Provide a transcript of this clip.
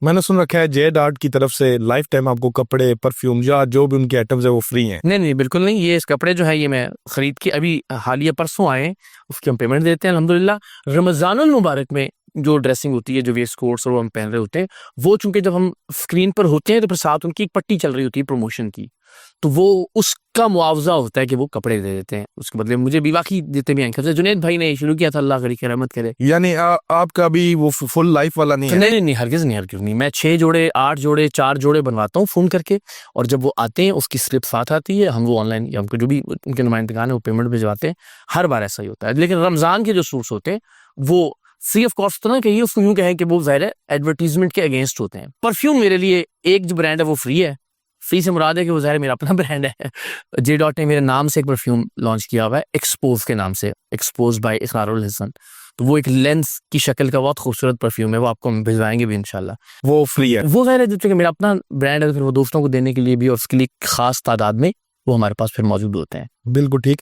मैंने सुन रखा है जेड आर्ट की तरफ से लाइफ टाइम आपको कपड़े, परफ्यूम या जो भी उनके आइटम्स है वो फ्री हैं। नहीं नहीं बिल्कुल नहीं, ये इस कपड़े जो है ये मैं खरीद के अभी हालिया परसों आए, उसकी हम पेमेंट देते हैं अल्हम्दुलिल्लाह। रमजानुल मुबारक में जो ड्रेसिंग होती है, जो वेस्ट कोट्स और वो हम पहन रहे होते हैं, वो चूंकि जब हम स्क्रीन पर होते हैं तो फिर साथ उनकी एक पट्टी चल रही होती है प्रमोशन की, तो वो उसका मुआवजा होता है कि वो कपड़े दे देते हैं उसके बदले। मुझे भी बाकी देते भी हैं, जुनेद भाई ने शुरू किया था, अल्लाह करी रहमत करे। यानी आपका भी वो फुल लाइफ वाला नहीं है? नहीं नहीं नहीं, हरगिज नहीं, हरगिज नहीं। मैं 6 जोड़े, 8 जोड़े, 4 जोड़े बनवाता हूँ फ़ोन करके, और जब वो आते हैं उसकी स्लिप साथ आती है, हम वो ऑनलाइन या हमको जो भी उनके नुमाइंदगान है वो पेमेंट भिजवाते हैं। हर बार ऐसा ही होता है। लेकिन रमज़ान के जो सूट्स होते हैं वो फ्री ऑफ कॉस्ट तो ना कहिए, उसको यूँ कहें कि वो ज़ाहिर है एडवर्टाइजमेंट के अगेंस्ट होते हैं। परफ्यूम मेरे लिए एक जो ब्रांड है वो फ्री है। फ्री से मुराद है कि वो ज़ाहिर मेरा अपना ब्रांड है। जे डॉट ने मेरे नाम से एक परफ्यूम लॉन्च किया हुआ है, एक्सपोज के नाम से, एक्सपोज बाय इकरारुल हसन। तो वो एक लेंस की शक्ल का बहुत खूबसूरत परफ्यूम है, वो आपको हम भिजवाएंगे भी इंशाल्लाह। वो फ्री है। वो ज़ाहिर है जो मेरा अपना ब्रांड है, फिर वो दोस्तों को देने के लिए भी और उसके लिए खास तादाद में वो हमारे पास फिर मौजूद होते हैं। बिल्कुल ठीक।